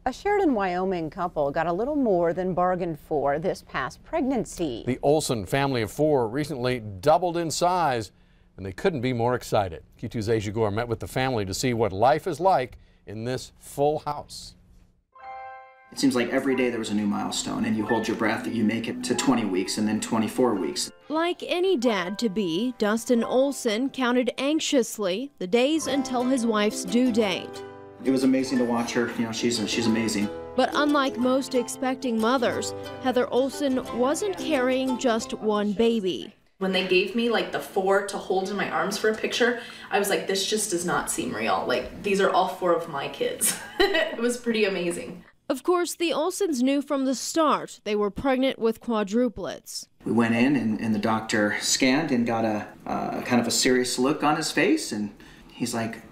A Sheridan, Wyoming couple got a little more than bargained for this past pregnancy. The Olsen family of 4 recently doubled in size, and they couldn't be more excited. Q2's Asia Gore met with the family to see what life is like in this full house. It seems like every day there was a new milestone, and you hold your breath that you make it to 20 weeks and then 24 weeks. Like any dad-to-be, Dustin Olsen counted anxiously the days until his wife's due date. It was amazing to watch her. You know, she's amazing. But unlike most expecting mothers, Heather Olsen wasn't carrying just one baby. When they gave me like the 4 to hold in my arms for a picture, I was like, this just does not seem real. Like, these are all 4 of my kids. It was pretty amazing. Of course, the Olsens knew from the start they were pregnant with quadruplets. We went in and the doctor scanned and got a kind of a serious look on his face, and he's like,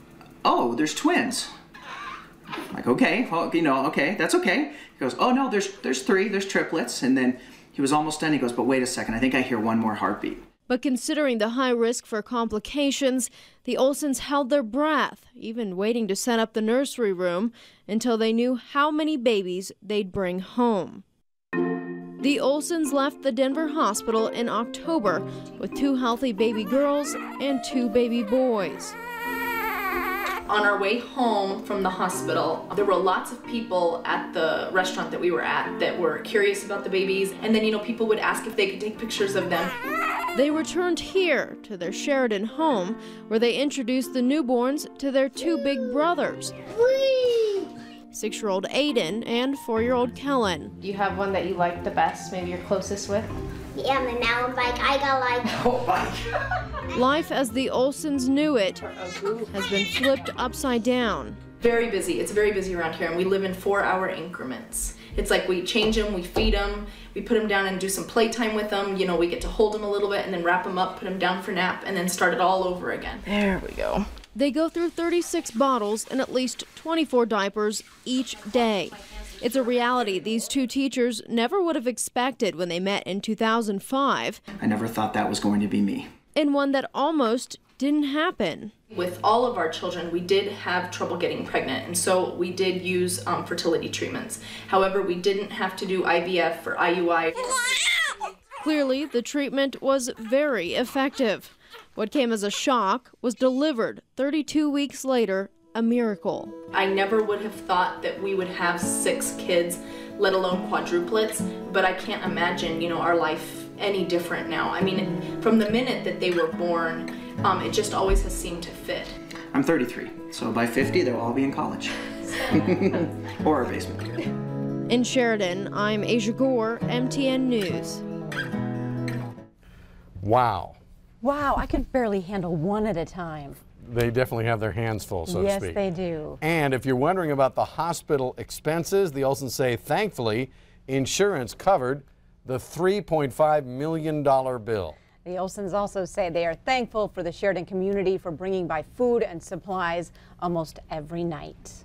oh, there's twins. I'm like, okay, well, you know, okay, that's okay. He goes, oh no, there's 3, there's triplets. And then he was almost done. He goes, but wait a second, I think I hear one more heartbeat. But considering the high risk for complications, the Olsens held their breath, even waiting to set up the nursery room until they knew how many babies they'd bring home. The Olsens left the Denver hospital in October with 2 healthy baby girls and 2 baby boys. On our way home from the hospital, there were lots of people at the restaurant that we were at that were curious about the babies, and then, you know, people would ask if they could take pictures of them. They returned here to their Sheridan home, where they introduced the newborns to their 2 big brothers, 6-year-old AIDEN and 4-year-old Kellen. Do you have one that you like the best, maybe you're closest with? Yeah, my mountain bike, I got like... Oh, bike. Life as the Olsens knew it has been flipped upside down. Very busy. It's very busy around here, and we live in 4-hour increments. It's like we change them, we feed them, we put them down and do some playtime with them. You know, we get to hold them a little bit and then wrap them up, put them down for nap, and then start it all over again. There we go. They go through 36 bottles and at least 24 diapers each day. It's a reality these 2 teachers never would have expected when they met in 2005. I never thought that was going to be me. And one that almost didn't happen. With all of our children, we did have trouble getting pregnant, and so we did use fertility treatments. However, we didn't have to do IVF or IUI. Clearly, the treatment was very effective. What came as a shock was delivered 32 weeks later, a miracle. I never would have thought that we would have 6 kids, let alone quadruplets, but I can't imagine, you know, our life any different now. I mean, from the minute that they were born, it just always has seemed to fit. I'm 33, so by 50 they'll all be in college. Or a basement. In Sheridan, I'm Asia Gore, MTN News. Wow. Wow, I could barely handle one at a time. They definitely have their hands full, so to speak. Yes, they do. And if you're wondering about the hospital expenses, the Olsens say, thankfully, insurance covered the $3.5 million bill. The Olsens also say they are thankful for the Sheridan community for bringing by food and supplies almost every night.